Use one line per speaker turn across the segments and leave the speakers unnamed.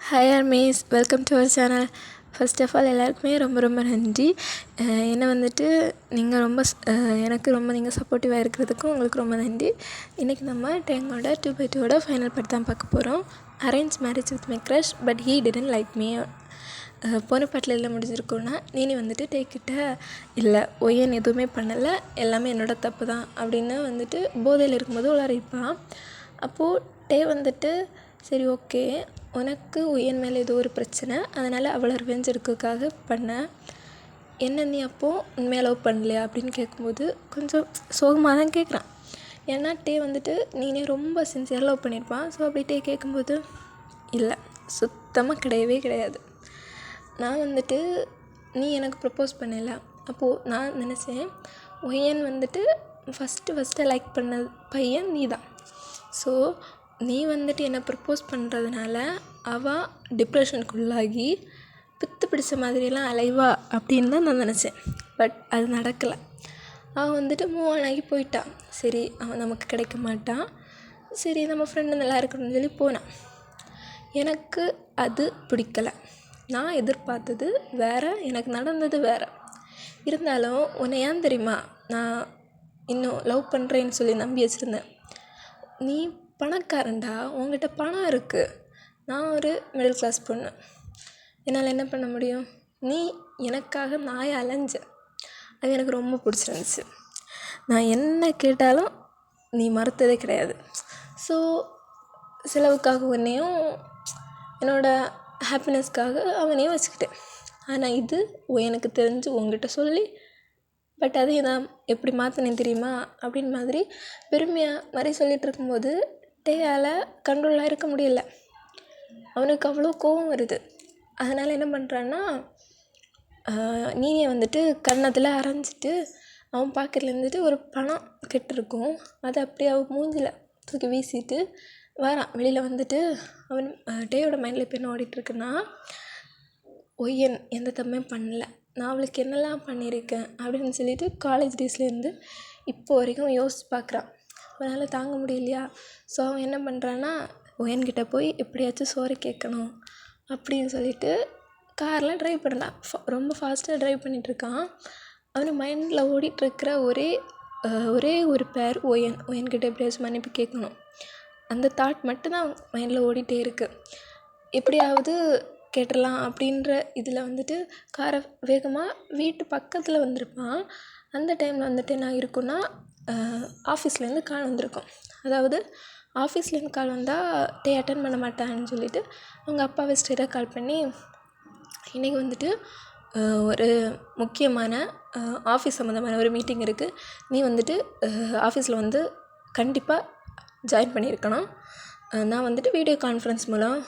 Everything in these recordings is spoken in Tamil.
Hi armies, welcome to our channel. First of all எல்லாருக்குமே ரொம்ப ரொம்ப நன்றி. என்னை வந்துட்டு நீங்கள் எனக்கு நீங்கள் சப்போர்ட்டிவாக இருக்கிறதுக்கும் உங்களுக்கு ரொம்ப நன்றி. இன்றைக்கி நம்ம டேங்கோட 2/2 ஃபைனல் பார்ட் தான் பார்க்க போகிறோம். Arrange marriage with my crush but he didn't like me. போன பாட்டில் எல்லாம் முடிஞ்சிருக்கோன்னா நீ வந்துட்டு டேக்கிட்ட இல்லை ஒய்யன் எதுவுமே பண்ணலை, எல்லாமே என்னோடய தப்பு தான் அப்படின்னு வந்துட்டு போதையில் இருக்கும்போது உளறிப்பான். அப்போது டே வந்துட்டு சரி ஓகே, உனக்கு உயன் மேலே ஏதோ ஒரு பிரச்சனை, அதனால் அவளை ரிவெஞ்ச் எடுக்கிறதுக்காக பண்ணேன், என்ன நீ அப்போது உண்மையாக லவ் பண்ணலையா அப்படின்னு கேட்கும்போது கொஞ்சம் சோகமாக தான் கேட்குறான். ஏன்னா டே வந்துட்டு நீனே ரொம்ப சின்சியராக லவ் பண்ணியிருப்பான். ஸோ அப்படி டே கேட்கும்போது இல்லை, சுத்தமாக கிடையவே கிடையாது. நான் வந்துட்டு நீ எனக்கு ப்ரப்போஸ் பண்ணல, அப்போது நான் நினச்சேன் ஒய்யன் வந்துட்டு ஃபஸ்ட்டு லைக் பண்ண பையன் நீ தான். ஸோ நீ வந்துட்டு என்னை ப்ரப்போஸ் பண்ணுறதுனால அவள் டிப்ரெஷனுக்குள்ளாகி பித்து பிடிச்ச மாதிரியெல்லாம் அலைவா அப்படின்னு தான் நான் நினச்சேன். பட் அது நடக்கலை. அவன் வந்துட்டு மூவ் ஆன் ஆகி போயிட்டான். சரி, அவன் நமக்கு கிடைக்க மாட்டான், சரி நம்ம ஃப்ரெண்டு நல்லா இருக்கணும்னு சொல்லி போனான். எனக்கு அது பிடிக்கலை. நான் எதிர்பார்த்தது வேறு, எனக்கு நடந்தது வேறு. இருந்தாலும் உன்னை ஏன் தெரியுமா நான் இன்னும் லவ் பண்ணுறேன்னு சொல்லி நம்பி வச்சுருந்தேன். நீ பணக்காரன்டா, உங்ககிட்ட பணம் இருக்குது, நான் ஒரு மிடில் கிளாஸ் பொண்ணு, என்னால் என்ன பண்ண முடியும்? நீ எனக்காக நாயை அலைஞ்ச, அது எனக்கு ரொம்ப பிடிச்சிருந்துச்சு. நான் என்ன கேட்டாலும் நீ மறுத்ததே கிடையாது. ஸோ செலவுக்காக உன்னையும் என்னோடய ஹாப்பினஸ்க்காக அவனையும் வச்சுக்கிட்டேன். ஆனால் இது எனக்கு தெரிஞ்சு உங்ககிட்ட சொல்லி பட் அதையும் நான் எப்படி மாற்றினேன் தெரியுமா அப்படின்னு மாதிரி பெருமையாக மாதிரி சொல்லிகிட்டு இருக்கும்போது டேயால் கண்ட்ரோலாக இருக்க முடியல. அவனுக்கு அவ்வளோ கோவம் வருது. அதனால் என்ன பண்ணுறான்னா, நீயே வந்துட்டு கன்னத்தில் அரைஞ்சிட்டு அவன் பாக்கெட்டில் இருந்துட்டு ஒரு பணம் கெட்டிருக்கும், அதை அப்படியே அவன் மூஞ்சில் தூக்கி வீசிட்டு வரான். வெளியில் வந்துட்டு அவன் டேயோட மைண்டில் இப்போ என்ன ஓடிட்டுருக்குன்னா, ஒய்யன் எந்த தப்புமே பண்ணல, நான் அவளுக்கு என்னெல்லாம் பண்ணியிருக்கேன் அப்படின்னு சொல்லிட்டு காலேஜ் டேஸ்லேருந்து இப்போ வரைக்கும் யோசிச்சு பார்க்குறான். அவனால் தாங்க முடியலையா? ஸோ அவன் என்ன பண்ணுறான்னா, ஒயன்கிட்ட போய் எப்படியாச்சும் சோறு கேட்கணும் அப்படின்னு சொல்லிட்டு காரில் ட்ரைவ் பண்ணலாம், ரொம்ப ஃபாஸ்ட்டாக ட்ரைவ் பண்ணிகிட்ருக்கான். அவனு மைண்டில் ஓடிட்டுருக்கிற ஒரே ஒரு பேர் ஒயன்கிட்ட எப்படியாச்சும் மன்னிப்பு கேட்கணும். அந்த தாட் மட்டும்தான் மைண்டில் ஓடிட்டே இருக்குது. எப்படியாவது கேட்டுடலாம் அப்படின்ற இதில் வந்துட்டு காரை வேகமாக வீட்டு பக்கத்தில் வந்திருப்பான். அந்த டைமில் வந்துட்டு என்ன இருக்குன்னா, ஆஃபீஸ்லேருந்து கால் வந்திருக்கும். அதாவது ஆஃபீஸ்லேருந்து கால் வந்தால் டே அட்டன் பண்ண மாட்டான்னு சொல்லிவிட்டு அவங்க அப்பாவை ஸ்ட்ரெயிட்டாக கால் பண்ணி, இன்றைக்கி வந்துட்டு ஒரு முக்கியமான ஆஃபீஸ் சம்மந்தமான ஒரு மீட்டிங் இருக்குது, நீ வந்துட்டு ஆஃபீஸில் வந்து கண்டிப்பாக ஜாயின் பண்ணியிருக்கணும், நான் வந்துட்டு வீடியோ கான்ஃபரன்ஸ் மூலம்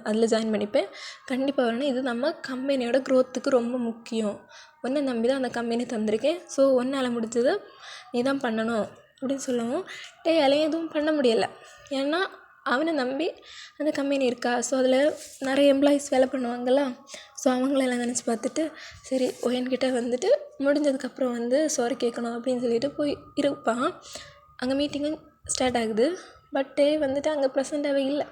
அதில் ஜாயின் பண்ணிப்பேன், கண்டிப்பாக வரணும், இது நம்ம கம்பெனியோட க்ரோத்துக்கு ரொம்ப முக்கியம், ஒன்றை நம்பி தான் அந்த கம்பெனி தந்திருக்கேன், ஸோ ஒன்றால் முடிஞ்சதை நீ தான் பண்ணணும் அப்படின்னு சொல்லவும் டேயாலையும் எதுவும் பண்ண முடியலை. ஏன்னா அவனை நம்பி அந்த கம்பெனி இருக்கா. ஸோ அதில் நிறைய எம்ப்ளாயீஸ் வேலை பண்ணுவாங்களா. ஸோ அவங்களெல்லாம் நினச்சி பார்த்துட்டு சரி ஒயன்கிட்ட வந்துட்டு முடிஞ்சதுக்கப்புறம் வந்து சோறு கேட்கணும் அப்படின்னு சொல்லிட்டு போய் இருப்பான். அங்கே மீட்டிங்கும் ஸ்டார்ட் ஆகுது. பட் டே வந்துட்டு அங்கே ப்ரெசண்ட்டாகவே இல்லை.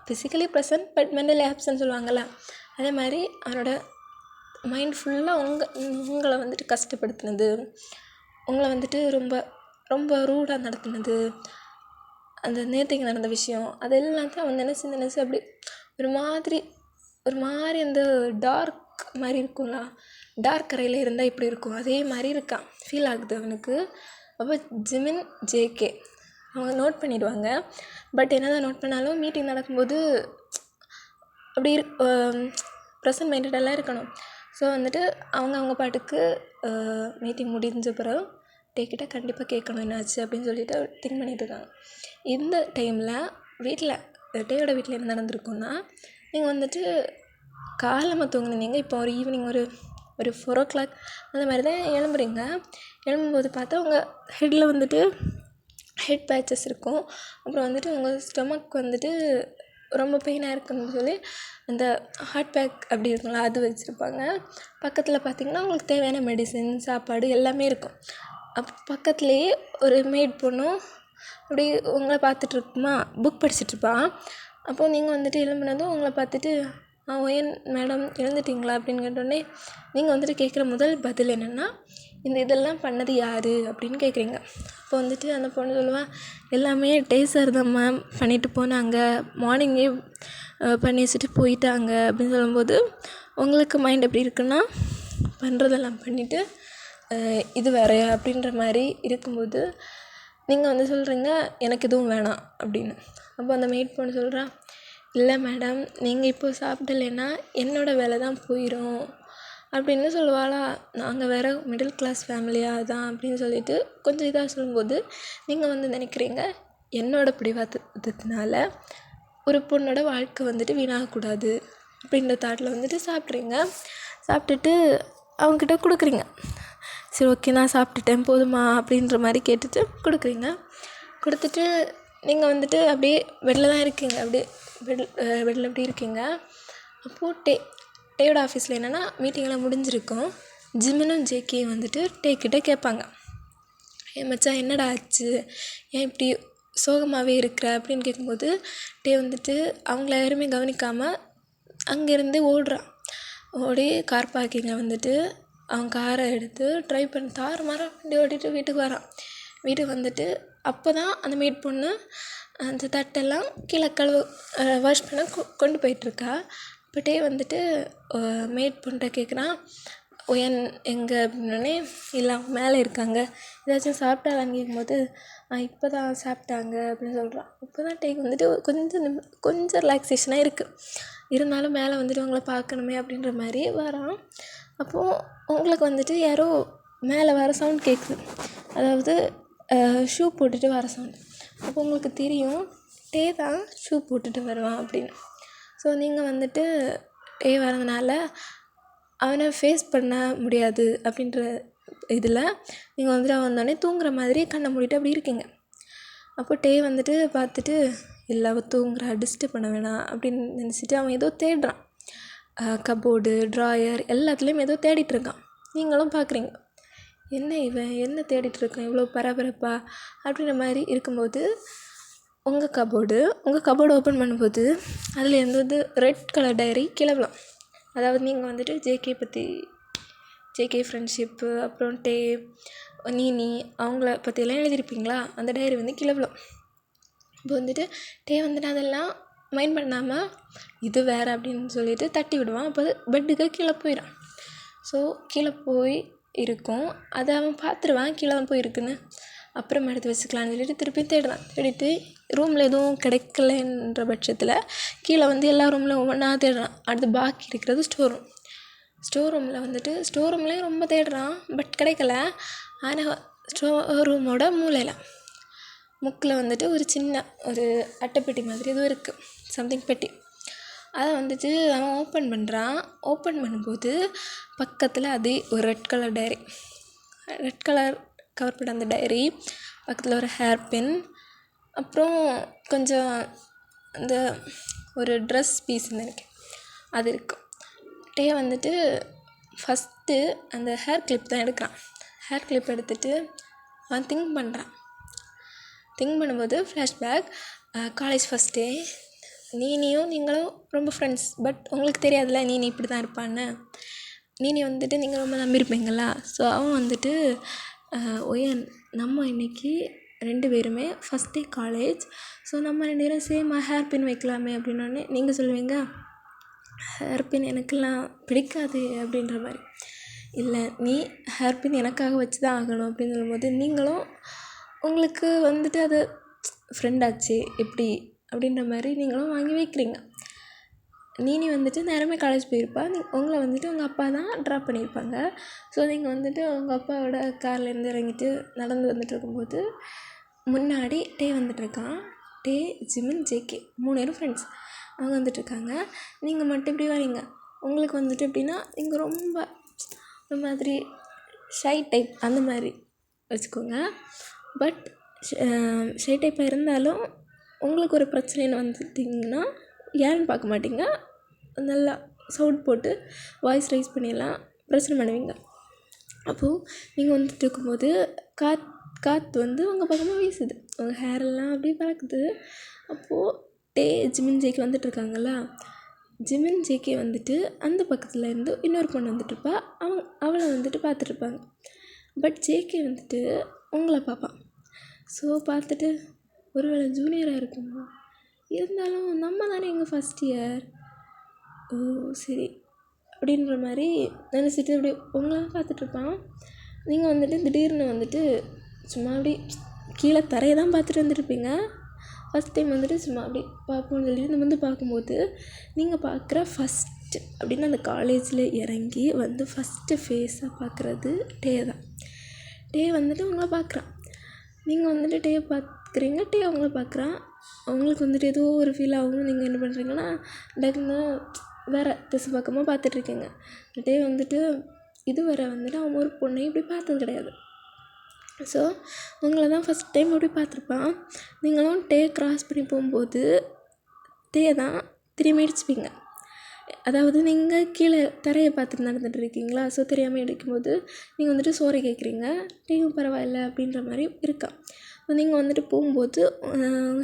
Physically present but mentally absent சொல்லுவாங்கள்ல, அதே மாதிரி அவனோட மைண்ட் ஃபுல்லாக உங்களை வந்துட்டு கஷ்டப்படுத்தினது, உங்களை வந்துட்டு ரொம்ப ரொம்ப ரூடாக நடத்தினது, அந்த நேற்றுக்கு நடந்த விஷயம், அது எல்லாத்தையும் அவன் நினச்சி அப்படி ஒரு மாதிரி அந்த டார்க் மாதிரி இருக்கும்ல, டார்க் கரையில் இருந்தால் இப்படி இருக்கும், அதே மாதிரி இருக்கான், ஃபீல் ஆகுது அவனுக்கு. அப்போ ஜிமின் ஜேகே அவங்க நோட் பண்ணிவிடுவாங்க. பட் என்ன தான் நோட் பண்ணாலும் மீட்டிங் நடக்கும்போது அப்படி ப்ரெசன்ட் மைண்டடெல்லாம் இருக்கணும். ஸோ வந்துட்டு அவங்க பாட்டுக்கு மீட்டிங் முடிஞ்ச பிறகு டேக்கிட்ட கண்டிப்பாக கேட்கணும் என்னாச்சு அப்படின்னு சொல்லிட்டு திங்க் பண்ணிகிட்டு இருக்காங்க. இந்த டைமில் டேயோட வீட்டில் என்ன நடந்திருக்குன்னா, நீங்கள் வந்துட்டு காலமாக தூங்குனீங்க, இப்போ ஒரு ஈவினிங் ஒரு 4 o'clock அந்த மாதிரி தான் எழும்புறீங்க. எழும்பும்போது பார்த்தா உங்கள் ஹெட்டில் வந்துட்டு ஹெட் பேச்சஸ் இருக்கும். அப்புறம் வந்துட்டு உங்கள் ஸ்டொமக் வந்துட்டு ரொம்ப பெயினாக இருக்குன்னு சொல்லி அந்த ஹாட் பேக் அப்படி இருக்குங்களா, அது வச்சுருப்பாங்க. பக்கத்தில் பார்த்திங்கன்னா உங்களுக்கு தேவையான மெடிசின், சாப்பாடு எல்லாமே இருக்கும். பக்கத்துலேயே ஒரு மெய்ட் பொண்ணும் அப்படி உங்களை பார்த்துட்ருக்குமா, புக் படிச்சுட்ருப்பான். அப்போது நீங்கள் வந்துட்டு எழும்புனதும் உங்களை பார்த்துட்டு ஏன் மேடம் எழுந்துட்டிங்களா அப்படின்னு கேட்டோடனே நீங்கள் வந்துட்டு கேட்குற முதல் பதில் என்னென்னா, இதெல்லாம் பண்ணது யார் அப்படின்னு கேட்குறீங்க. அப்போ வந்துட்டு அந்த பொண்ணு சொல்லுவாள், எல்லாமே சார் தான் மேம் பண்ணிட்டு போனாங்க, மார்னிங்கே பண்ணி வச்சுட்டு போயிட்டாங்க அப்படின்னு சொல்லும்போது உங்களுக்கு மைண்ட் எப்படி இருக்குன்னா, பண்ணுறதெல்லாம் பண்ணிவிட்டு இது வேறையா அப்படின்ற மாதிரி இருக்கும்போது நீங்கள் வந்து சொல்கிறீங்க எனக்கு எதுவும் வேணாம் அப்படின்னு. அப்போ அந்த மெய்ட் பொண்ணு சொல்கிறா, இல்லை மேடம் நீங்கள் இப்போ சாப்பிடலைன்னா என்னோடய வேலை தான் போயிடும் அப்படின்னு சொல்லுவாளா. நாங்கள் வேறு மிடில் கிளாஸ் ஃபேமிலியாக தான் அப்படின்னு சொல்லிட்டு கொஞ்சம் இதாக சொல்லும்போது நீங்கள் வந்து நினைக்கிறீங்க, என்னோடய பிடிவாதத்தினால ஒரு பொண்ணோட வாழ்க்கை வந்துட்டு வீணாகக்கூடாது அப்படின்ற தாட்டில் வந்துட்டு சாப்பிட்டுட்டு அவங்கக்கிட்ட கொடுக்குறீங்க. சரி ஓகே நான் சாப்பிட்டுட்டேன் போதுமா அப்படின்ற மாதிரி கேட்டுட்டு கொடுக்குறீங்க. கொடுத்துட்டு நீங்கள் வந்துட்டு அப்படியே பெட்டில் தான் இருக்கீங்க. அப்படியே பெட்டில் எப்படி இருக்கீங்க. அப்போது டேயோட ஆஃபீஸில் என்னென்னா மீட்டிங்கெல்லாம் முடிஞ்சிருக்கும். ஜிமினும் ஜேகேயும் வந்துட்டு கிட்டே கேட்பாங்க, ஏன் மச்சான் என்னடா ஆச்சு, ஏன் இப்படி சோகமாகவே இருக்கிற அப்படின்னு கேட்கும்போது வந்துட்டு அவங்கள யாருமே கவனிக்காமல் அங்கேருந்து ஓடி கார் பார்க்கிங்கில் வந்துட்டு அவன் காரை எடுத்து ட்ரைவ் பண்ணி தாறுமாறாக வண்டி ஓட்டிகிட்டு வீட்டுக்கு வரான். வீட்டுக்கு வந்துட்டு அப்போ தான் அந்த மெய்ட் பொண்ணு அந்த தட்டெல்லாம் கீழே வாஷ் பண்ண கொண்டு போயிட்டுருக்கா. பட்டே வந்துட்டு மெய்ட் பொண்ணுகிட்ட கேட்குறான், என் எங்கே அப்படின்னே, இல்லை அவங்க மேலே இருக்காங்க, ஏதாச்சும் சாப்பிட்டாங்கன்னு கேட்கும்போது இப்போ தான் சாப்பிட்டாங்க அப்படின்னு சொல்கிறான். இப்போ தான் டேக்கு வந்துட்டு கொஞ்சம் ரிலாக்ஸேஷனாக இருக்குது. இருந்தாலும் மேலே வந்துட்டு அவங்கள பார்க்கணுமே அப்படின்ற மாதிரி வரான். அப்போது உங்களுக்கு வந்துட்டு யாரோ மேலே வர சவுண்ட் கேட்குது, அதாவது ஷூ போட்டுட்டு வர சவுண்ட். அப்போ உங்களுக்கு தெரியும் தான் ஷூ போட்டுட்டு வருவான் அப்படின்னு. ஸோ நீங்கள் வந்துட்டு வரதுனால அவனை ஃபேஸ் பண்ண முடியாது அப்படின்ற இதில் நீங்கள் வந்துட்டு அவன் வந்தோடனே தூங்குற மாதிரி கண்ணை மூடிட்டு அப்படி இருக்கீங்க. அப்போ வந்துட்டு பார்த்துட்டு, இல்லை அவள் தூங்குறா, டிஸ்டர்ப் பண்ண வேணாம் அப்படின்னு நினச்சிட்டு அவன் ஏதோ தேடுறான். கபோர்டு, ட்ராயர் எல்லாத்துலேயும் ஏதோ தேடிட்டுருக்கான். நீங்களும் பார்க்குறீங்க, என்ன இவன் என்ன தேடிட்டுருக்கான் இவ்வளோ பரபரப்பா அப்படின்ற மாதிரி இருக்கும்போது உங்கள் கபோர்டு ஓப்பன் பண்ணும்போது அதில் இருந்தது ரெட் கலர் டைரி கிளம்பலாம். அதாவது நீங்கள் வந்துட்டு ஜேகே ஃப்ரெண்ட்ஷிப்பு, அப்புறம் நீனி அவங்கள பற்றியெல்லாம் எழுதியிருப்பீங்களா, அந்த டைரி வந்து கிளம்பலாம். இப்போ வந்துட்டு வந்துட்டு அதெல்லாம் மைண்ட் பண்ணாமல் இது வேறு அப்படின்னு சொல்லிட்டு தட்டி விடுவான். அப்போ அது பெட்டுக்கு கீழே போயிடும். ஸோ கீழே போய் இருக்கும், அதை அவன் பார்த்துருவான் கீழே தான் போயிருக்குன்னு. அப்புறம் எடுத்து வச்சுக்கலான்னு சொல்லிட்டு திருப்பி தேடிட்டு ரூமில் எதுவும் கிடைக்கலன்ற பட்சத்தில் கீழே வந்து எல்லா ரூமில் ஒவ்வொன்றா தேடுறான். அடுத்து பாக்கி இருக்கிறது ஸ்டோர் ரூமில் வந்துட்டு ஸ்டோர் ரூம்லேயும் ரொம்ப தேடுறான், பட் கிடைக்கல. ஆனால் ஸ்டோர் ரூமோட மூலையில் முக்கில் வந்துட்டு ஒரு சின்ன ஒரு அட்டைப்பெட்டி மாதிரி எதுவும் இருக்குது, சம்திங் பெட்டி. அதை வந்துட்டு அவன் ஓப்பன் பண்ணும்போது பக்கத்தில் அதே ஒரு ரெட் கலர் கவர் பண்ண அந்த டைரி, பக்கத்தில் ஒரு ஹேர் பின், அப்புறம் கொஞ்சம் அந்த ஒரு ட்ரெஸ் பீஸ் நினைக்கிறேன் அது இருக்குது. வந்துட்டு ஃபஸ்ட்டு அந்த ஹேர் கிளிப் தான் எடுக்கிறான். ஹேர் கிளிப் எடுத்துகிட்டு அவன் திங்க் பண்ணும்போது ஃப்ளாஷ்பேக், காலேஜ் ஃபஸ்ட் டே, நீங்களும் ரொம்ப ஃப்ரெண்ட்ஸ், பட் உங்களுக்கு தெரியாதுல்ல நீ இப்படி தான் இருப்பான்னு. நீ வந்துட்டு நீங்கள் ரொம்ப நம்பியிருப்பீங்களா. ஸோ அவன் வந்துட்டு ஒயன் நம்ம இன்றைக்கி 2 பேருமே ஃபஸ்ட் டே காலேஜ், ஸோ நம்ம 2 பேரும் சேமாக ஹேர் பின் வைக்கலாமே அப்படின்னோடனே நீங்கள் சொல்லுவீங்க, ஹேர் பின் எனக்கெல்லாம் பிடிக்காது அப்படின்ற மாதிரி. இல்லை நீ ஹேர் பின் எனக்காக வச்சு தான் ஆகணும் அப்படின்னு சொல்லும்போது நீங்களும் உங்களுக்கு வந்துட்டு அது ஃப்ரெண்டாச்சு எப்படி அப்படின்ற மாதிரி நீங்களும் வாங்கி வைக்கிறீங்க. நீ வந்துட்டு நேரமே காலேஜ் போயிருப்பா, உங்களை வந்துட்டு உங்கள் அப்பா தான் ட்ராப் பண்ணியிருப்பாங்க. ஸோ நீங்கள் வந்துட்டு உங்கள் அப்பாவோட கார்லேருந்து இறங்கிட்டு நடந்து வந்துட்டு இருக்கும்போது முன்னாடி வந்துட்டுருக்கான். ஜிமின், ஜேகே 3 பேரும் ஃப்ரெண்ட்ஸ், அவங்க வந்துட்டுருக்காங்க. நீங்கள் மட்டும் இப்படி வரீங்க. உங்களுக்கு வந்துட்டு எப்படின்னா நீங்கள் ரொம்ப ஒரு மாதிரி ஷை டைப் அந்த மாதிரி வச்சுக்கோங்க. பட் ஷை டைப்பாக இருந்தாலும் உங்களுக்கு ஒரு பிரச்சனைன்னு வந்துட்டிங்கன்னா யாருன்னு பார்க்க மாட்டீங்க, நல்லா சவுண்ட் போட்டு வாய்ஸ் ரைஸ் பண்ணிடலாம், பிரச்சனை பண்ணுவீங்க. அப்போது நீங்கள் வந்துட்டு இருக்கும்போது காற்று வந்து உங்கள் பக்கமாக வீசுது, உங்கள் ஹேரெல்லாம் அப்படியே பறக்குது. அப்போது டே ஜிமின் ஜேகே வந்துட்டுருக்காங்களா, ஜிமின் ஜேகே வந்துட்டு அந்த பக்கத்தில் இருந்து இன்னொரு பொண்ணு வந்துட்டுருப்பா. அவளை வந்துட்டு பார்த்துட்ருப்பாங்க. பட் ஜேகே வந்துட்டு உங்களை பார்ப்பான். ஸோ பார்த்துட்டு ஒருவேளை ஜூனியராக இருக்குமா, இருந்தாலும் நம்ம தானே எங்கள் ஃபஸ்ட் இயர், ஓ சரி அப்படின்ற மாதிரி நினச்சிட்டு அப்படி உங்களை பார்த்துட்ருப்பான். நீங்கள் வந்துட்டு திடீர்னு வந்துட்டு சும்மா அப்படி கீழே தரையை தான் பார்த்துட்டு வந்துருப்பீங்க. ஃபஸ்ட் டைம் வந்துட்டு சும்மா அப்படி பார்ப்போம்னு சொல்லிட்டு வந்து பார்க்கும்போது நீங்கள் பார்க்குற ஃபஸ்ட்டு அப்படின்னு அந்த காலேஜில் இறங்கி வந்து ஃபஸ்ட்டு ஃபேஸாக பார்க்குறது டே தான். டே வந்துட்டு உங்களை பார்க்குறான். நீங்கள் வந்துட்டு டேயை பார்க்குறீங்க, டே அவங்கள பார்க்குறான். அவங்களுக்கு வந்துட்டு ஏதோ ஒரு ஃபீல் ஆகும். நீங்கள் என்ன பண்ணுறீங்கன்னா டக்குன்னு வேறு திசை பக்கமாக பார்த்துட்ருக்கீங்க. டே வந்துட்டு இதுவரை வந்துட்டு அவன் ஒரு பொண்ணையும் இப்படி பார்த்தது கிடையாது. ஸோ உங்களை தான் ஃபஸ்ட் டைம் அப்படி பார்த்துருப்பான். நீங்களும் டே க்ராஸ் பண்ணி போகும்போது டே தான் திரும்பி அடிச்சுப்பீங்க. அதாவது நீங்கள் கீழே தரையை பார்த்துட்டு நடந்துட்டு இருக்கீங்களா, ஸோ தெரியாமல் அடிக்கும்போது நீங்கள் வந்துட்டு சோறை கேட்குறீங்க. டேயும் பரவாயில்ல அப்படின்ற மாதிரி இருக்கான். ஸோ நீங்கள் வந்துட்டு போகும்போது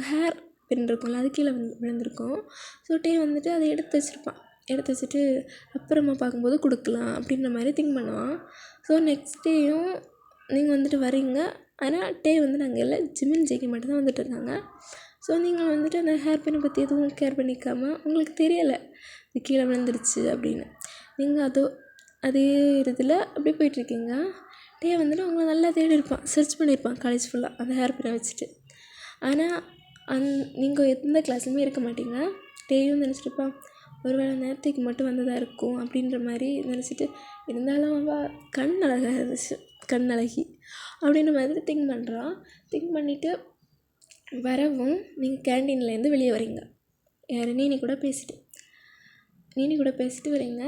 ஹேர் பின் இருக்கும்ல, அது கீழே விழுந்திருக்கும். ஸோ டே வந்துட்டு அதை எடுத்து வச்சுட்டு அப்புறமா பார்க்கும்போது கொடுக்கலாம் அப்படின்ற மாதிரி திங்க் பண்ணுவான். ஸோ நெக்ஸ்ட் டேயும் நீங்கள் வந்துட்டு வரீங்க. ஆனால் டே வந்து நாங்கள் இல்லை, ஜிமின் ஜேகே மட்டும்தான் வந்துட்டு இருந்தாங்க. ஸோ நீங்கள் வந்துட்டு அந்த ஹேர் பின்னை பற்றி எதுவும் கேர் பண்ணிக்காமல் உங்களுக்கு தெரியலை இது கீழே விழுந்துருச்சு அப்படின்னு. நீங்கள் அதே இதில் அப்படியே போயிட்டுருக்கீங்க. டே வந்துட்டு உங்களை நல்லா தேடி இருப்பான், சர்ச் பண்ணியிருப்பான் காலேஜ் ஃபுல்லாக அந்த ஹேர் பின்னை வச்சுட்டு. ஆனால் நீங்கள் எந்த கிளாஸ்லையுமே இருக்க மாட்டீங்க. டேயும் நினச்சிருப்பான் ஒருவேளை நேரத்துக்கு மட்டும் வந்ததாக இருக்கும் அப்படின்ற மாதிரி நினச்சிட்டு, இருந்தாலும் அவள் கண்ணழகாக இருந்துச்சு, கண்ணழகி அப்படின்ற மாதிரி திங்க் பண்ணுறான். திங்க் பண்ணிவிட்டு வரவும் நீங்கள் கேண்டீன்லேருந்து வெளியே வரீங்க. யார் நீனி கூட பேசிட்டு வரீங்க.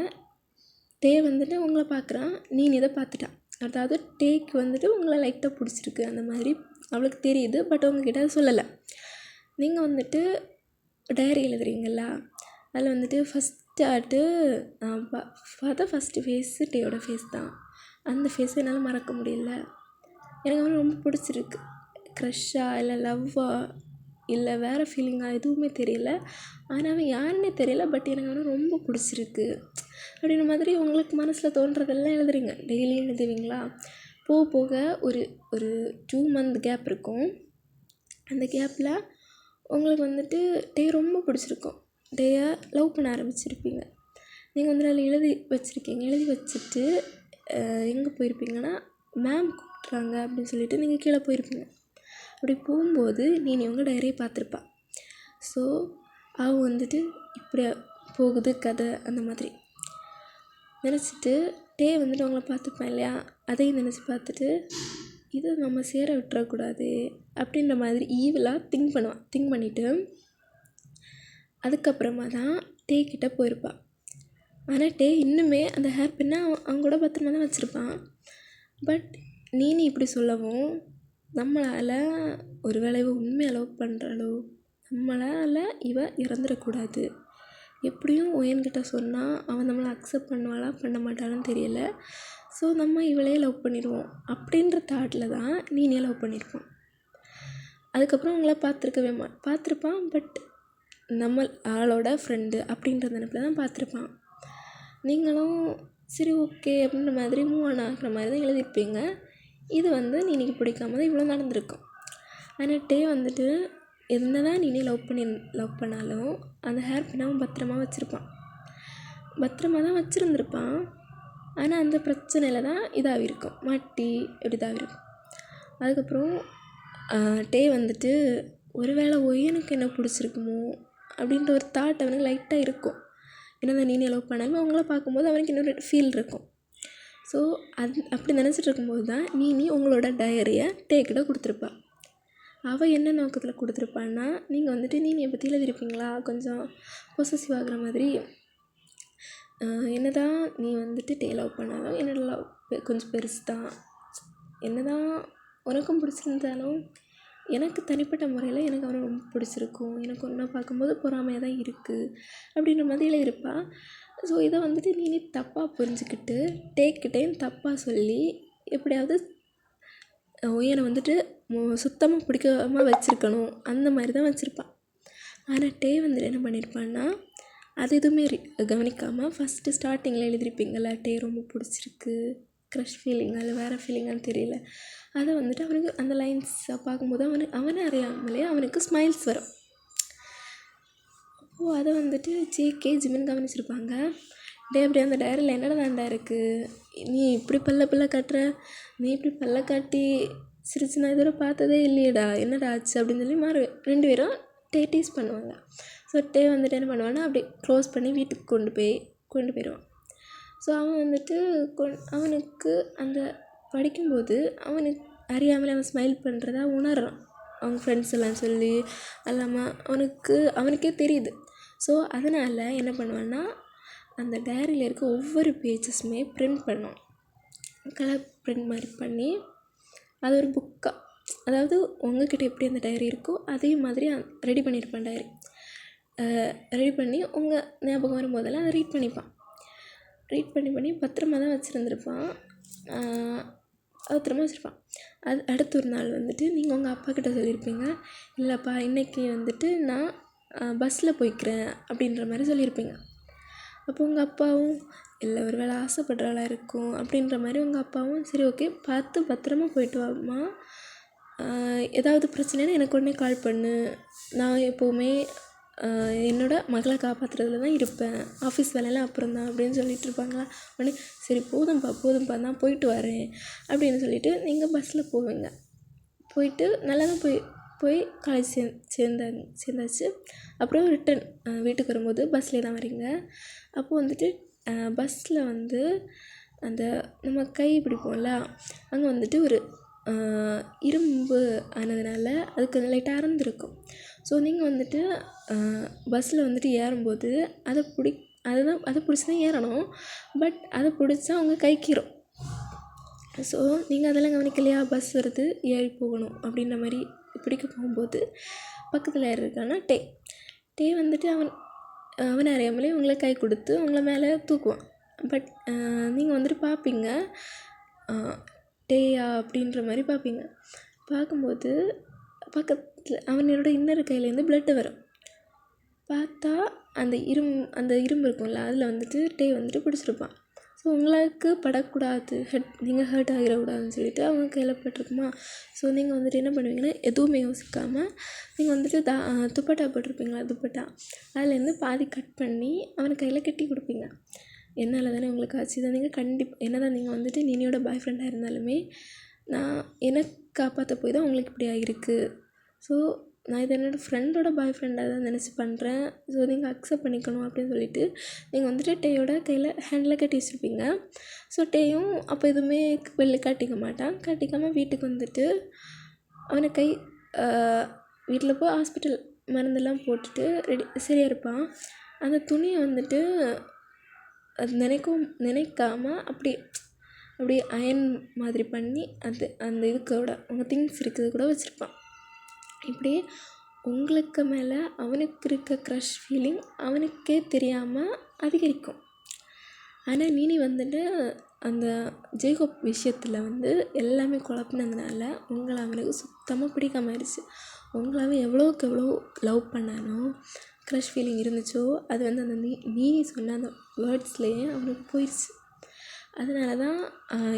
டே வந்துட்டு உங்களை பார்க்குறான், நீனி இதை பார்த்துட்டான். அதாவது டேக்கு வந்துட்டு உங்களை லைட்டாக பிடிச்சிருக்கு அந்த மாதிரி அவளுக்கு தெரியுது. பட் உங்ககிட்ட அதை சொல்லலை. நீங்கள் வந்துட்டு டைரி எழுதுறீங்களா, அதில் வந்துட்டு ஃபஸ்ட்டு பார்த்தா ஃபஸ்ட்டு ஃபேஸு டேயோட ஃபேஸ் தான். அந்த ஃபேஸை என்னால் மறக்க முடியல. எனக்கு அவனை ரொம்ப பிடிச்சிருக்கு. க்ரஷ்ஷா இல்லை லவ்வா இல்லை வேறு ஃபீலிங்காக எதுவுமே தெரியல. ஆனால் அவன் யாருன்னே தெரியல. பட் எனக்கு அவனை ரொம்ப பிடிச்சிருக்கு அப்படின்ற மாதிரி உங்களுக்கு மனசில் தோன்றதெல்லாம் எழுதுறீங்க. டெய்லியும் எழுதுவீங்களா? போக போக ஒரு 2 month கேப் இருக்கும். அந்த கேப்பில் உங்களுக்கு வந்துட்டு டே ரொம்ப பிடிச்சிருக்கும். டேயை லவ் பண்ண ஆரம்பிச்சிருப்பீங்க. நீங்கள் வந்து அதில் எழுதி வச்சுட்டு எங்கே போயிருப்பீங்கன்னா, மேம் கூப்பிட்றாங்க அப்படின்னு சொல்லிட்டு நீங்கள் கீழே போயிருப்பீங்க. அப்படி போகும்போது உங்கள் டைரியை பார்த்துருப்பா. ஸோ அவள் வந்துட்டு இப்படி போகுது கதை அந்த மாதிரி நினச்சிட்டு டே வந்துட்டு அவங்கள பார்த்துப்பான் இல்லையா, அதையும் நினச்சி பார்த்துட்டு இதை நம்ம சேர விட்டுறக்கூடாது அப்படின்ற மாதிரி ஈவலாக திங்க் பண்ணிவிட்டு அதுக்கப்புறமா தான் டே கிட்டே போயிருப்பாள். ஆனால் டே இன்னுமே அந்த ஹேர் பின்னை அவங்க கூட பத்திரமா தான் வச்சுருப்பான். பட் நீ இப்படி சொல்லவும் நம்மளால் ஒரு வேளை உண்மையாக லவ் பண்ணுறாளோ, நம்மளால் இறந்துடக்கூடாது. எப்படியும் ஒயன்கிட்ட சொன்னால் அவன் நம்மளை அக்செப்ட் பண்ணுவாளா பண்ண மாட்டாளான்னு தெரியல. ஸோ நம்ம இவளையே லவ் பண்ணிடுவோம் அப்படின்ற தாட்டில் தான் நீனே லவ் பண்ணியிருப்பான். அதுக்கப்புறம் உங்களை பார்த்துருப்பான். பட் நம்ம ஆளோட ஃப்ரெண்டு அப்படின்ற நினைப்பில் தான் பார்த்துருப்பான். நீங்களும் சரி ஓகே அப்படின்ற மாதிரி மூவ் ஆன் ஆகிற மாதிரி தான் எழுதியிருப்பீங்க. இது வந்து நீனிக்கு பிடிக்காம தான் இவ்வளோ நடந்திருக்கும். ஆனால் டே வந்துட்டு என்ன தான் நீனே லவ் பண்ணாலும் அந்த ஹேர் பின்னை அவன் பத்திரமா தான் வச்சுருந்துருப்பான். ஆனால் அந்த பிரச்சனையில் தான் இதாகிருக்கும், மாட்டி இப்படி இதாகிருக்கும். அதுக்கப்புறம் டே வந்துட்டு ஒருவேளை ஒய்யனுக்கு என்ன பிடிச்சிருக்குமோ அப்படின்ற ஒரு தாட் அவனுக்கு லைட்டாக இருக்கும். ஏன்னா நீனே லவ் பண்ணாலும் அவங்கள பார்க்கும்போது அவனுக்கு இன்னொரு ஃபீல் இருக்கும். ஸோ அப்படி நினச்சிட்டு இருக்கும்போது தான் நீ உங்களோட டைரியை டேக்கிட்ட கொடுத்துருப்பா. அவள் என்ன நோக்கத்தில் கொடுத்துருப்பான்னா, நீங்கள் வந்துட்டு நீனியை பற்றி எழுதியிருப்பீங்களா, கொஞ்சம் பொசசிவ் ஆகிற மாதிரி, என்ன தான் நீ வந்துட்டு டே லவ் பண்ணாலும் என்னோட லவ் கொஞ்சம் பெருசு தான், என்ன தான் உனக்கும் பிடிச்சிருந்தாலும் எனக்கு தனிப்பட்ட முறையில் எனக்கு அவனை ரொம்ப பிடிச்சிருக்கும், எனக்கு ஒன்றா பார்க்கும்போது பொறாமையாக தான் இருக்குது அப்படின்ற மாதிரி எழுதியிருப்பா. ஸோ இதை வந்துட்டு நீ தப்பாக புரிஞ்சுக்கிட்டு டேக்கிட்டேன்னு தப்பாக சொல்லி எப்படியாவது ஒய்யனை வந்துட்டு சுத்தமாக பிடிக்காமல் வச்சுருக்கணும் அந்த மாதிரி தான் வச்சுருப்பான். ஆனால் டே வந்துட்டு என்ன பண்ணியிருப்பான்னா அது எதுவுமே கவனிக்காமல் ஃபஸ்ட்டு ஸ்டார்டிங்கில் எழுதியிருப்பீங்களா டே ரொம்ப பிடிச்சிருக்கு, க்ரஷ் ஃபீலிங், அது வேறு ஃபீலிங்கான்னு தெரியல, அதை வந்துட்டு அவனுக்கு அந்த லைன்ஸை பார்க்கும்போது அவனை அறியாமலே அவனுக்கு ஸ்மைல்ஸ் வரும். அப்போது அதை வந்துட்டு ஜேகே ஜிமின் கவனிச்சிருப்பாங்க. டே அப்படி அந்த டைரியில் என்னடா தாண்டா இருக்குது, நீ இப்படி பல்ல காட்டுற, நீ இப்படி பல்ல காட்டி சிரிச்சு நான் இதுவரை பார்த்ததே இல்லையடா, என்னடா ஆச்சு அப்படின்னு சொல்லி ரெண்டு பேரும் டீஸ் பண்ணுவாங்க. ஸோ டே வந்துட்டு என்ன பண்ணுவான்னா அப்படி க்ளோஸ் பண்ணி வீட்டுக்கு கொண்டு போயிடுவான். ஸோ அவன் வந்துட்டு அவனுக்கு அந்த படிக்கும்போது அவனுக்கு அறியாமலே அவன் ஸ்மைல் பண்ணுறதா உணர்றான். அவங்க ஃப்ரெண்ட்ஸ் எல்லாம் சொல்லி அல்லாமல் அவனுக்கே தெரியுது. ஸோ அதனால் என்ன பண்ணுவான்னா அந்த டைரியில் இருக்க ஒவ்வொரு பேஜஸுமே பிரிண்ட் பண்ணுவான். கலர் பிரிண்ட் மாதிரி பண்ணி அது ஒரு புக்காக, அதாவது உங்ககிட்ட எப்படி அந்த டைரி இருக்கோ அதே மாதிரி ரெடி பண்ணியிருப்பான். டைரி ரெடி பண்ணி உங்கள் ஞாபகம் வரும்போதெல்லாம் அதை ரீட் பண்ணி பத்திரமா தான் வச்சுருந்துருப்பான். பத்திரமா வச்சுருப்பான். அது அடுத்த ஒரு நாள் வந்துட்டு நீங்கள் உங்கள் அப்பாக்கிட்ட சொல்லியிருப்பீங்க, இல்லைப்பா இன்றைக்கி வந்துட்டு நான் பஸ்ஸில் போய்க்கிறேன் அப்படின்ற மாதிரி சொல்லியிருப்பீங்க. அப்போ உங்கள் அப்பாவும் இல்லை ஒரு வேளை ஆசைப்படுறாளா இருக்கும் அப்படின்ற மாதிரி உங்கள் அப்பாவும் சரி ஓகே பார்த்து பத்திரமா போயிட்டு வாம்மா, ஏதாவது பிரச்சனைனா எனக்கு உடனே கால் பண்ணு, நான் எப்போவுமே என்னோடய மகளை காப்பாற்றுறதுல தான் இருப்பேன், ஆஃபீஸ் வேலையெல்லாம் அப்புறம் தான் அப்படின்னு சொல்லிட்டு இருப்பாங்களா. உடனே சரி போதும்ப்பா நான் போயிட்டு வரேன் அப்படின்னு சொல்லிவிட்டு நீங்கள் பஸ்ஸில் போவீங்க. போயிட்டு நல்லா தான் போய் காலேஜ் சேர்ந்தாச்சு. அப்புறம் ரிட்டன் வீட்டுக்கு வரும்போது பஸ்லேயே தான் வரீங்க. அப்போது வந்துட்டு பஸ்ஸில் வந்து அந்த நம்ம கை பிடிப்போம்ல, அங்கே வந்துட்டு ஒரு இரும்பு ஆனதுனால அது கொஞ்சம் லைட்டாக அறந்துருக்கும். ஸோ நீங்கள் வந்துட்டு பஸ்ஸில் வந்துட்டு ஏறும்போது அதை பிடிச்சி தான் ஏறணும். பட் அதை பிடிச்சா அவங்க கைக்கீரும். ஸோ நீங்கள் அதெல்லாம் கவனிக்கலையா, பஸ் வருது ஏறி போகணும் அப்படின்ற மாதிரி பிடிக்க போகும்போது பக்கத்தில் ஏறிருக்கானா டே வந்துட்டு அவன் அறியாமலே உங்களை கை கொடுத்து உங்களை மேலே தூக்குவான். பட் நீங்கள் வந்துட்டு பார்ப்பீங்க டேயா அப்படின்ற மாதிரி பார்ப்பீங்க. பார்க்கும்போது பக்கத்தில் அவனோட இன்னொரு கையிலேருந்து ப்ளட்டு வரும். பார்த்தா அந்த இரும்பு இருக்கும்ல அதில் வந்துட்டு டே வந்துட்டு பிடிச்சிருப்பான். ஸோ உங்களுக்கு படக்கூடாது, நீங்கள் ஹர்ட் ஆகிடக்கூடாதுன்னு சொல்லிட்டு அவங்க கையில் பட்டிருக்குமா. ஸோ நீங்கள் வந்துட்டு என்ன பண்ணுவீங்கன்னா எதுவுமே யோசிக்காமல் நீங்கள் வந்துட்டு துப்பட்டா போட்டிருப்பீங்களா, துப்பட்டா அதுலேருந்து பாதி கட் பண்ணி அவனை கையில் கட்டி கொடுப்பீங்க. என்னால் தானே உங்களுக்கு ஆச்சு, தான் நீங்கள் கண்டிப்பாக என்ன தான் நீங்கள் வந்துட்டு நீனியோட பாய் ஃப்ரெண்டாக இருந்தாலுமே நான் எனக்கு காப்பாற்ற போய் தான் உங்களுக்கு இப்படி ஆகிருக்கு. ஸோ நான் இது என்னோடய ஃப்ரெண்டோட பாய் ஃப்ரெண்டாக தான் நினச்சி பண்ணுறேன். ஸோ நீங்கள் அக்செப்ட் பண்ணிக்கணும் அப்படின்னு சொல்லிவிட்டு நீங்கள் வந்துட்டு டேயோட கையில் ஹேண்டில் கட்டி வச்சுருப்பீங்க. ஸோ டேயும் அப்போ எதுவுமே வெளில காட்டிக்காமல் வீட்டுக்கு வந்துட்டு அவனை வீட்டில் போய் ஹாஸ்பிட்டல் மருந்தெல்லாம் போட்டுட்டு சரியாக இருப்பான். அந்த துணியை வந்துட்டு அது நினைக்காமல் அப்படியே அயன் மாதிரி பண்ணி அந்த இதுக்கூட உங்கள் திங்ஸ் இருக்கிறது கூட வச்சுருப்பான். இப்படி உங்களுக்கு மேலே அவனுக்கு இருக்க க்ரஷ் ஃபீலிங் அவனுக்கே தெரியாமல் அதிகரிக்கும். ஆனால் நீ வந்துட்டு அந்த ஜேகோப் விஷயத்தில் வந்து எல்லாமே குழப்பினதுனால உங்களை அவனுக்கு சுத்தமாக பிடிக்காம ஆயிடுச்சு. உங்களை அவன் எவ்வளோக்கு எவ்வளோ லவ் பண்ணானோ, க்ரஷ் ஃபீலிங் இருந்துச்சோ அது வந்து அந்த நீ சொன்ன அந்த வேர்ட்ஸ்லேயே அவனுக்கு போயிடுச்சு. அதனால தான்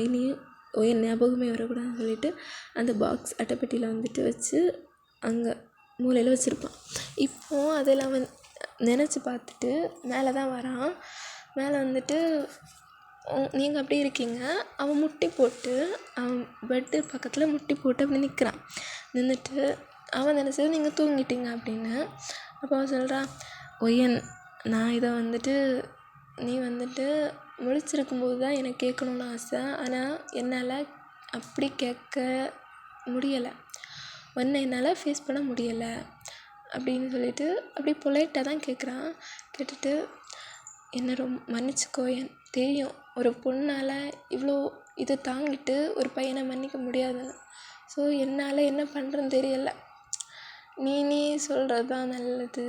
இனியும் என் ஞாபகமே வரக்கூடாதுன்னு சொல்லிட்டு அந்த பாக்ஸ் அட்டைப்பெட்டியில் வந்துட்டு வச்சு அங்கே மூலையில் வச்சுருப்பான். இப்போது அதில் அவன் நினச்சி பார்த்துட்டு மேலே தான் வரான். மேலே வந்துட்டு நீங்கள் அப்படி இருக்கீங்க, அவன் முட்டி போட்டு அவன் பெட்டு பக்கத்தில் முட்டி போட்டு அப்படி நின்றுட்டு அவன் நினச்சது நீங்கள் தூங்கிட்டீங்க அப்படின்னு. அப்போ அவன் சொல்கிறான், ஒய்யன் நான் இதை வந்துட்டு நீ வந்துட்டு முழிச்சிருக்கும்போது தான் எனக்கு கேட்கணுன்னு ஆசை, ஆனால் என்னால் அப்படி கேட்க முடியலை, ஒன்றை என்னால் ஃபேஸ் பண்ண முடியலை அப்படின்னு சொல்லிட்டு அப்படி பொலைட்டாக தான் கேட்குறான். கேட்டுட்டு என்னை மன்னிச்சிக்கோ, தெரியும் ஒரு பொண்ணால் இவ்வளோ இது தாங்கிட்டு ஒரு பையனை மன்னிக்க முடியாதுன்னு. ஸோ என்னால் என்ன பண்ணுறேன்னு தெரியலை, நீ சொல்கிறது தான் நல்லது,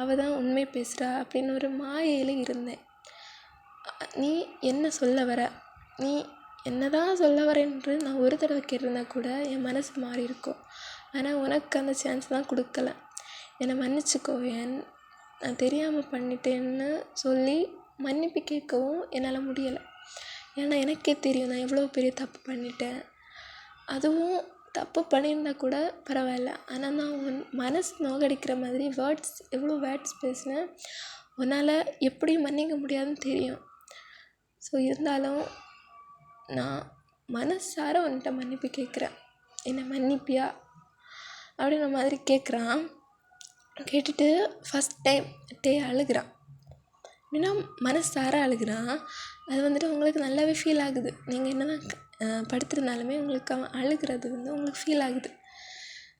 அவள் தான் உண்மை பேசுகிறா அப்படின்னு ஒரு மாயையில் இருந்தேன். நீ என்ன சொல்ல வர, நீ என்ன தான் சொல்ல வரேன்று நான் ஒரு தடவை கேட்டிருந்தா கூட என் மனசு மாறி இருக்கும். ஆனால் உனக்கு அந்த சான்ஸ் தான் கொடுக்கல. என்னை மன்னிச்சிக்கோ நான் தெரியாமல் பண்ணிட்டேன்னு சொல்லி மன்னிப்பு கேட்கவும் என்னால் முடியலை. ஏன்னா எனக்கே தெரியும் நான் எவ்வளோ பெரிய தப்பு பண்ணிட்டேன். அதுவும் தப்பு பண்ணியிருந்தா கூட பரவாயில்ல, ஆனால் நான் உன் மனசு நோகடிக்கிற மாதிரி எவ்வளோ வேர்ட்ஸ் பேசினேன். உன்னால் எப்படியும் மன்னிக்க முடியாதுன்னு தெரியும். ஸோ இருந்தாலும் நான் மனசார உன்கிட்ட மன்னிப்பு கேட்குறேன், என்னை மன்னிப்பியா அப்படின்ற மாதிரி கேட்குறான். கேட்டுட்டு ஃபஸ்ட் டைம் அழுகிறான். அப்படின்னா மனசார அழுகிறான். அது வந்துட்டு உங்களுக்கு நல்லாவே ஃபீல் ஆகுது. நீங்கள் என்ன தான் படுத்திருந்தாலுமே உங்களுக்கு அவன் அழுகிறது உங்களுக்கு ஃபீல் ஆகுது.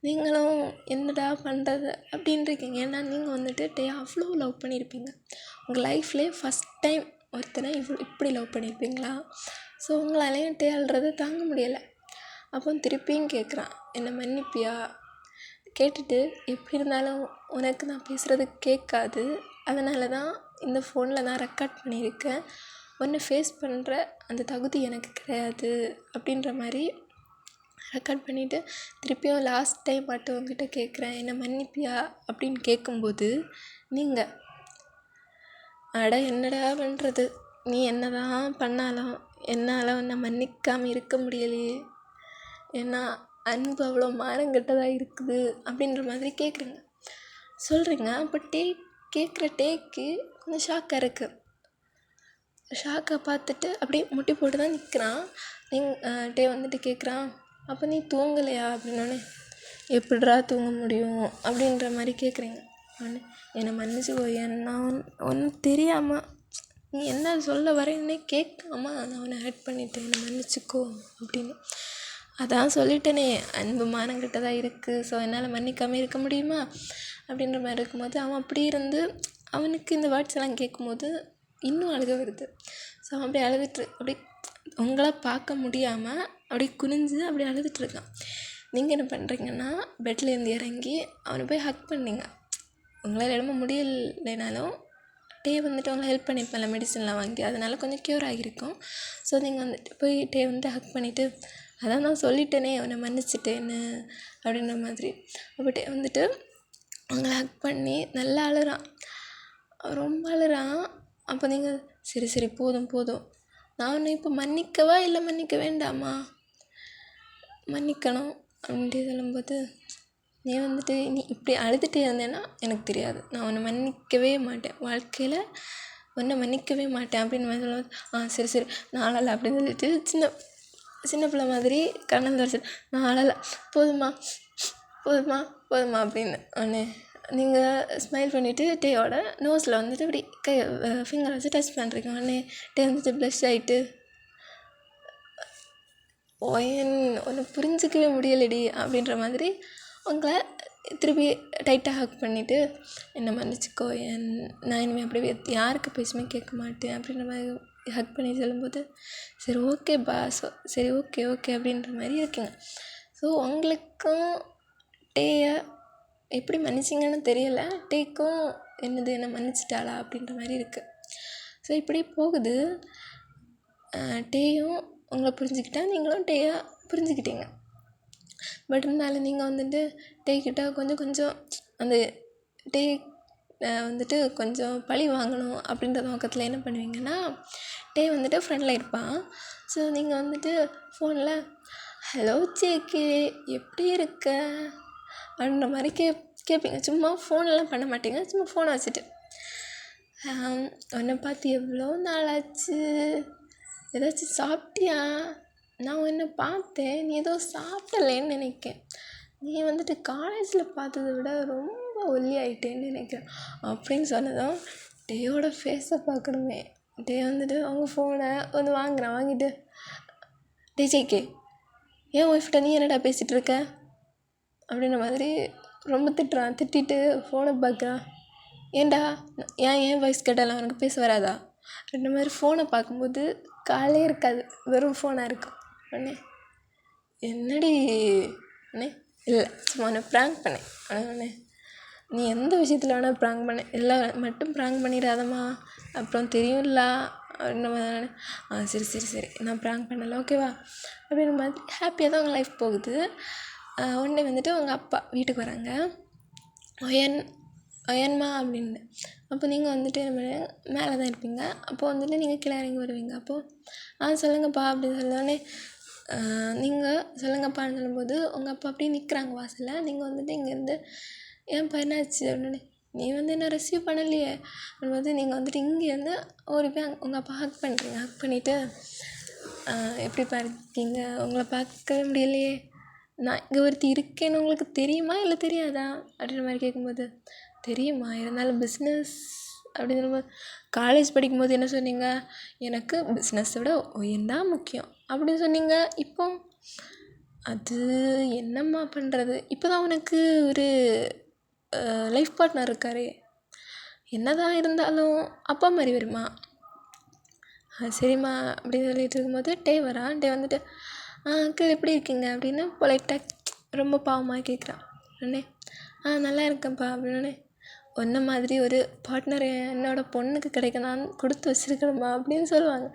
நீங்களும் என்னடா பண்ணுறது அப்படின்னு இருக்கீங்க. ஏன்னா நீங்கள் வந்துட்டு அவ்வளோ லவ் பண்ணியிருப்பீங்க. உங்கள் லைஃப்லேயே ஃபஸ்ட் டைம் ஒருத்தனை இப்படி லவ் பண்ணியிருப்பீங்களா? ஸோ உங்களாலேயும் அழுறதை தாங்க முடியலை. அப்போ திருப்பியும் கேட்குறான், என்னை மன்னிப்பியா? கேட்டுட்டு எப்படி இருந்தாலும் உனக்கு நான் பேசுகிறது கேட்காது, அதனால தான் இந்த ஃபோனில் நான் ரெக்கார்ட் பண்ணியிருக்கேன், ஒன்று ஃபேஸ் பண்ணுற அந்த தகுதி எனக்கு கிடையாது அப்படின்ற மாதிரி ரெக்கார்ட் பண்ணிவிட்டு திருப்பியும் லாஸ்ட் டைம் மட்டும் உங்ககிட்ட கேட்குறேன், என்னை மன்னிப்பியா அப்படின்னு கேட்கும்போது நீங்கள் என்னடா பண்ணுறது, நீ என்ன தான் பண்ணாலும் என்னால் உன்னை மன்னிக்காமல் இருக்க முடியலையே, ஏன்னா அன்பு அவ்வளோ மானங்கெட்டதாக இருக்குது அப்படின்ற மாதிரி சொல்கிறீங்க. அப்போ கேட்குற கொஞ்சம் ஷாக்காக இருக்குது. ஷாக்கை பார்த்துட்டு அப்படியே முட்டி போட்டு தான் நிற்கிறான். வந்துட்டு கேட்குறான், அப்போ நீ தூங்கலையா அப்படின்னோடனே, எப்படிடா தூங்க முடியும் அப்படின்ற மாதிரி கேட்குறீங்க. என்னை மன்னிச்சுக்கோ, நான் ஒன்றும் தெரியாமல் நீ என்ன சொல்ல வரேன்னே கேட்காம நான் உன்னை ஹர்ட் பண்ணிட்டேன், என்னை மன்னிச்சிக்கோ அப்படின்னு. அதான் சொல்லிட்டேனே, அன்பு மானங்கிட்டதாக இருக்குது, ஸோ என்னால் மன்னிக்காமல் இருக்க முடியுமா அப்படின்ற மாதிரி இருக்கும்போது அவன் அப்படி இருந்து அவனுக்கு இந்த வேர்ட்ஸ் எல்லாம் கேட்கும்போது இன்னும் அழுக வருது. ஸோ அவன் அப்படி அப்படி உங்களை பார்க்க முடியாமல் அப்படி குனிஞ்சு அப்படி அழுதுட்டுருக்கான். நீங்கள் என்ன பண்ணுறீங்கன்னா, பெட்லேருந்து இறங்கி அவனை போய் ஹக் பண்ணிங்க. உங்களால் எழும்ப முடியலைனாலும் வந்துட்டு அவங்களை ஹெல்ப் பண்ணியிருப்பேன்ல மெடிசன்லாம் வாங்கி, அதனால் கொஞ்சம் க்யூர் ஆகியிருக்கும். ஸோ நீங்கள் வந்துட்டு போய் வந்துட்டு ஹக் பண்ணிவிட்டு, அதான் நான் சொல்லிட்டேனே உன்னை மன்னிச்சிட்டேன்னு அப்படின்ற மாதிரி. அப்போ வந்துட்டு அவங்கள ஹக் பண்ணி நல்லா அழுறான், ரொம்ப அழுறான். அப்போ நீங்கள் சரி போதும் நான் உன்னை இப்போ மன்னிக்கவா இல்லை மன்னிக்க வேண்டாமா? மன்னிக்கணும் அப்படின்ட்டு சொல்லும்போது, நீ வந்துட்டு நீ இப்படி அழுதுகிட்டே இருந்தேன்னா எனக்கு தெரியாது, நான் உன்னை மன்னிக்கவே மாட்டேன், வாழ்க்கையில் உன்னை மன்னிக்கவே மாட்டேன் அப்படின்னு மாதிரி சொல்லும்போது, சரி நான் அழலை அப்படின்னு சொல்லிட்டு சின்ன பிள்ளை மாதிரி கண்ணன் தரிச்சு, நான் அழலை, போதுமா அப்படின்னு ஒன்று நீங்கள் ஸ்மைல் பண்ணிவிட்டு டேயோட நோஸில் வந்துட்டு இப்படி ஃபிங்கர் வச்சு டச் பண்ணுறீங்க. உடனே வந்துட்டு ப்ளஷ் ஆகிட்டு, ஒன்று புரிஞ்சிக்கவே முடியலடி அப்படின்ற மாதிரி உங்களை திருப்பி டைட்டாக ஹக் பண்ணிவிட்டு, என்னை மன்னிச்சிக்கோ, நான் இனிமேல் அப்படி யாருக்கு பேசுமே கேட்க மாட்டேன் அப்படின்ற மாதிரி ஹக் பண்ணி சொல்லும்போது, சரி ஓகேப்பா, சரி ஓகே அப்படின்ற மாதிரி இருக்குங்க. ஸோ உங்களுக்கும் எப்படி மன்னிச்சிங்கன்னு தெரியலை, என்னை மன்னிச்சிட்டாளா அப்படின்ற மாதிரி இருக்குது. ஸோ இப்படி போகுது. உங்களை புரிஞ்சுக்கிட்டா, நீங்களும் புரிஞ்சுக்கிட்டீங்க. பட் இருந்தாலும் நீங்கள் வந்துட்டு கிட்ட கொஞ்சம் அந்த வந்துட்டு கொஞ்சம் பழி வாங்கணும் அப்படின்ற நோக்கத்தில் என்ன பண்ணுவீங்கன்னா, வந்துட்டு ஃப்ரெண்டில் இருப்பான். ஸோ நீங்கள் வந்துட்டு ஃபோனில், ஹலோ சேக்கி எப்படி இருக்க அப்படின்ற மாதிரி கேட்பீங்க. சும்மா ஃபோனெல்லாம் பண்ண மாட்டீங்க, சும்மா ஃபோனை வச்சுட்டு, உன்னை பார்த்து எவ்வளோ நாளாச்சு, ஏதாச்சும் சாப்பிட்டியா, நான் உன்னை பார்த்தேன், நீ ஏதோ சாப்பிடலேன்னு நினைக்கிறேன், நீ வந்துட்டு காலேஜில் பார்த்ததை விட ரொம்ப ஒல்லி ஆகிட்டேன்னு நினைக்கிறேன் அப்படின்னு சொன்னதும் டேயோட ஃபேஸை பார்க்கணுமே. வந்துட்டு அவங்க ஃபோனை வாங்கிட்டு, ஜேகே ஏன் ஒய்ஃப்ட்ட நீ என்னடா பேசிகிட்டு இருக்க அப்படின்ற மாதிரி ரொம்ப திட்டுறான். திட்டிட்டு ஃபோனை பார்க்குறான். ஏன்டா ஏன் வாய்ஸ் கேட்டாலும் அவனுக்கு பேச வராதா அப்படின்ற மாதிரி ஃபோனை பார்க்கும்போது காலே இருக்காது, வெறும் ஃபோனாக இருக்கும். உடனே என்னடி அண்ணே, இல்லை சும்மா உன்னை ப்ராங்க் பண்ணேன். உடனே நீ எந்த விஷயத்தில் வேணால் ப்ராங்க் பண்ண, எல்லாம் மட்டும் ப்ராங்க் பண்ணிடாதம்மா, அப்புறம் தெரியும்ல அப்படின்ற மாதிரி. சரி நான் ப்ராங்க் பண்ணலை, ஓகேவா அப்படின்ற மாதிரி ஹாப்பியாக தான் உங்கள் லைஃப் போகுது. உடனே வந்துட்டு உங்கள் அப்பா வீட்டுக்கு வராங்க. ஒயன் ஒயன்மா அப்படின்னு. அப்போ நீங்கள் வந்துட்டு என்ன பண்ணுவீங்க, மேலே தான் இருப்பீங்க. அப்போ வந்துட்டு நீங்கள் கீழே இறங்கி வருவீங்க. அப்போது சொல்லுங்கப்பா அப்படின்னு சொல்லோடனே நீங்கள் சொல்லுங்கப்பான்னு சொல்லும்போது உங்கள் அப்பா அப்படியே நிற்கிறாங்க வாசலில். நீங்கள் வந்துட்டு இங்கேருந்து ஏன்ப்பா என்னாச்சு அப்படின்னு, நீ வந்து என்ன ரிசீவ் பண்ணலையே அப்படின்போது நீங்கள் வந்துட்டு இங்கேருந்து ஓடி போய் உங்கள் அப்பா ஹக் பண்ணுறீங்க. ஹக் பண்ணிவிட்டு எப்படிப்பா இருக்கீங்க, உங்களை பார்க்கவே முடியலையே, நான் இங்கே ஒருத்தி இருக்கேன்னு உங்களுக்கு தெரியுமா இல்லை தெரியாதா அப்படின்ற மாதிரி கேட்கும்போது, தெரியுமா, இருந்தாலும் பிஸ்னஸ் அப்படின்னு சொல்லும்போது, காலேஜ் படிக்கும்போது என்ன சொன்னீங்க, எனக்கு பிஸ்னஸை விட ஒயன் தான் முக்கியம் அப்படின்னு சொன்னீங்க. இப்போ அது என்னம்மா பண்ணுறது, இப்போ தான் உனக்கு ஒரு லைஃப் பார்ட்னர் இருக்காரே, என்ன தான் இருந்தாலும் அப்பா மாதிரி வருமா. சரிம்மா அப்படின்னு சொல்லிட்டு இருக்கும்போது டே வரான். டே வந்துட்டு அங்கிள் எப்படி இருக்கீங்க அப்படின்னு பொலைட்டாக ரொம்ப பாவமாக கேட்குறான். உடனே நல்லா இருக்கேன்ப்பா அப்படின்னே, ஒன்றை மாதிரி ஒரு பார்ட்னர் என்னோடய பொண்ணுக்கு கிடைக்கணும்னு கொடுத்து வச்சுருக்கணுமா அப்படின்னு சொல்லுவாங்க.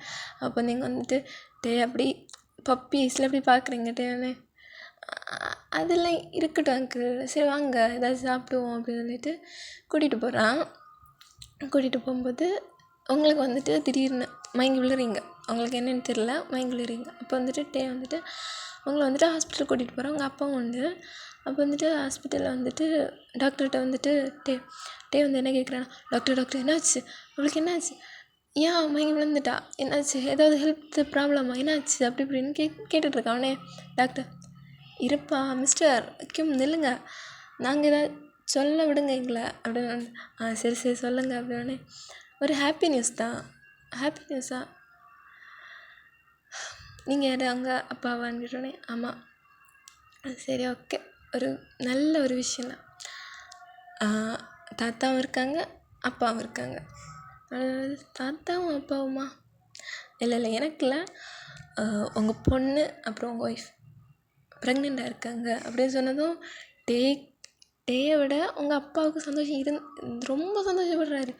அப்போ நீங்கள் வந்துட்டு டே அப்படி பப்பி ஐஸில் அப்படி பார்க்குறீங்க. டேன்னு அதெல்லாம் இருக்கட்டும் அங்கிள், சரி வாங்க ஏதாவது சாப்பிடுவோம் அப்படின்னு சொல்லிட்டு கூட்டிகிட்டு போகிறான். கூட்டிகிட்டு போகும்போது உங்களுக்கு வந்துட்டு திடீர்னு மயங்கி விழுறீங்க. உங்களுக்கு என்னென்னு தெரில, மயங்கி விழுறீங்க. அப்போ வந்துட்டு டே வந்துட்டு உங்களை வந்துட்டு ஹாஸ்பிட்டல் கூட்டிகிட்டு போகிறோம். உங்கள் அப்பாவும் உண்டு. அப்போ வந்துட்டு ஹாஸ்பிட்டலில் வந்துட்டு டாக்டர்கிட்ட வந்துட்டு டே வந்து என்ன கேட்குறான்னா, டாக்டர் என்னாச்சு, அவளுக்கு என்னாச்சு, ஏன் மயங்கி விழுந்துட்டா, என்னாச்சு, ஏதாவது ஹெல்த் ப்ராப்ளமா, என்னாச்சு அப்படி இப்படின்னு கேட்டுட்ருக்கான். அவனே டாக்டர், இருப்பா மிஸ்டர் கிம் நில்லுங்க, நாங்கள் ஏதாவது சொல்ல விடுங்க எங்களை அப்படின்னு. சரி சொல்லுங்கள் அப்படின்னு. ஒரு ஹாப்பி நியூஸ் தான். ஹாப்பி நியூஸா, நீங்கள் யார் அங்கே அப்பாவான்னு கேட்டோடனே ஆமாம். சரி ஓகே, ஒரு நல்ல ஒரு விஷயந்தான். தாத்தாவும் இருக்காங்க அப்பாவும் இருக்காங்க. தாத்தாவும் அப்பாவுமா, இல்லை எனக்கு இல்லை, உங்கள் பொண்ணு அப்புறம் உங்கள் ஒய்ஃப் ப்ரெக்னெண்ட்டாக இருக்காங்க அப்படின்னு சொன்னதும் டேயை விட உங்கள் அப்பாவுக்கு சந்தோஷம் ரொம்ப சந்தோஷப்படுறாரு.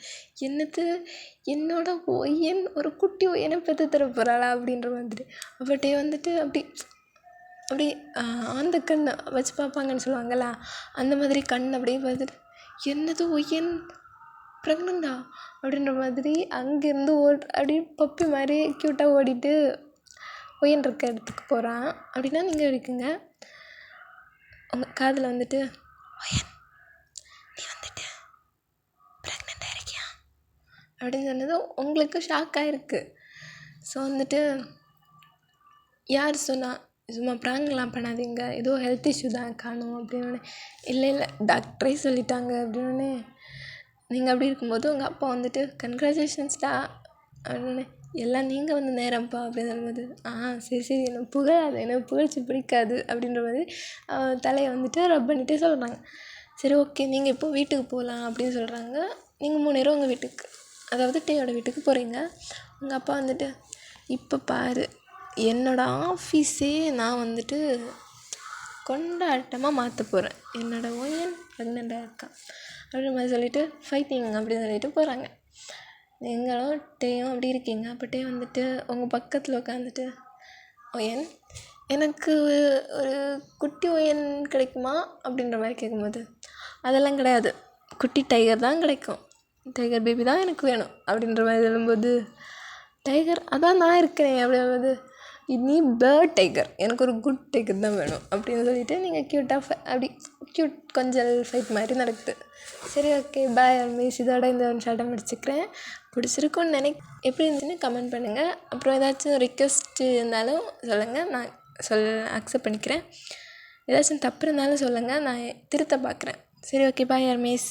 என்னோட ஒய்யன் ஒரு குட்டி ஒய்யனை பெற்று தர போகிறாளா அப்படின்ற மாதிரி. அப்போ டே வந்துட்டு அப்படி ஆந்த கண் வச்சு பார்ப்பாங்கன்னு சொல்லுவாங்கள்ல, அந்த மாதிரி கண் அப்படியே பார்த்துட்டு, என்னது ஒய்யன் ப்ரெக்னெண்டா அப்படின்ற மாதிரி அங்கேருந்து அப்படியே பப்பி மாதிரி க்யூட்டாக ஓடிட்டு ஒய்யன் இருக்க இடத்துக்கு போகிறான். அப்படின்னா நீங்கள் இருக்குங்க உங்கள் காதில் வந்துட்டு, ஒய்யன் நீ வந்துட்டு ப்ரெக்னெண்ட்டாக இருக்கியா அப்படின்னு சொன்னதும் உங்களுக்கு ஷாக்காக இருக்குது. ஸோ வந்துட்டு யார் சொன்னால், சும்மா ப்ராங்க்லாம் பண்ணாதீங்க, ஏதோ ஹெல்த் இஷ்யூ தான் காணும் அப்படின்னு. இல்லை டாக்டரே சொல்லிட்டாங்க அப்படின்னு. நீங்கள் அப்படி இருக்கும்போது உங்கள் அப்பா வந்துட்டு கங்க்ராச்சுலேஷன்ஸ்டா அப்படின்னு, எல்லாம் நீங்கள் வந்து நேரம்ப்பா அப்படின்னு சொல்லும்போது, சரி என்ன புகழாது, எனக்கு புகழ்ச்சி பிடிக்காது அப்படின்ற மாதிரி தலையை வந்துட்டு ரப் பண்ணிகிட்டே சொல்கிறாங்க. சரி ஓகே, நீங்கள் இப்போ வீட்டுக்கு போகலாம் அப்படின்னு சொல்கிறாங்க. நீங்கள் 3 நேரம் உங்கள் வீட்டுக்கு, அதாவது டேயோட வீட்டுக்கு போகிறீங்க. உங்கள் அப்பா வந்துட்டு, இப்போ பாரு, என்னோடய ஆஃபீஸே நான் வந்துட்டு கொண்டாட்டமாக மாற்ற போகிறேன், என்னோடய ஒய்யன் ப்ரெக்னெண்ட்டாக இருக்கான் அப்படின்ற மாதிரி சொல்லிவிட்டு ஃபைட்டிங் அப்படின்னு சொல்லிட்டு போகிறாங்க. நீங்களும் டேயும் அப்படி இருக்கீங்க. அப்போ டே வந்துட்டு உங்கள் பக்கத்தில் உட்காந்துட்டு, ஒயன் எனக்கு ஒரு குட்டி ஒயன் கிடைக்குமா அப்படின்ற மாதிரி கேட்கும்போது, அதெல்லாம் கிடையாது, குட்டி டைகர் தான் கிடைக்கும், டைகர் பேபி தான் எனக்கு வேணும் அப்படின்ற மாதிரி சொல்லும்போது, டைகர் அதான் நான் இருக்கிறேன் அப்படிங்கும்போது, நீ பேர்ட் டைகர், எனக்கு ஒரு குட் டைகர் தான் வேணும் அப்படின்னு சொல்லிவிட்டு நீங்கள் க்யூட்டாக அப்படி க்யூட் கொஞ்சம் ஃபைட் மாதிரி நடக்குது. சரி ஓகே, பாய் மிஸ், இதோட இந்த ஒரு ஷார்ட்டை முடிச்சுக்கிறேன். பிடிச்சிருக்குன்னு எப்படி இருந்துச்சுன்னு கமெண்ட் பண்ணுங்கள். அப்புறம் ஏதாச்சும் ரிக்வெஸ்ட்டு இருந்தாலும் சொல்லுங்கள், நான் அக்செப்ட் பண்ணிக்கிறேன். ஏதாச்சும் தப்பு இருந்தாலும் சொல்லுங்கள், நான் திருத்த பார்க்குறேன். சரி ஓகே, பாய் மிஸ்.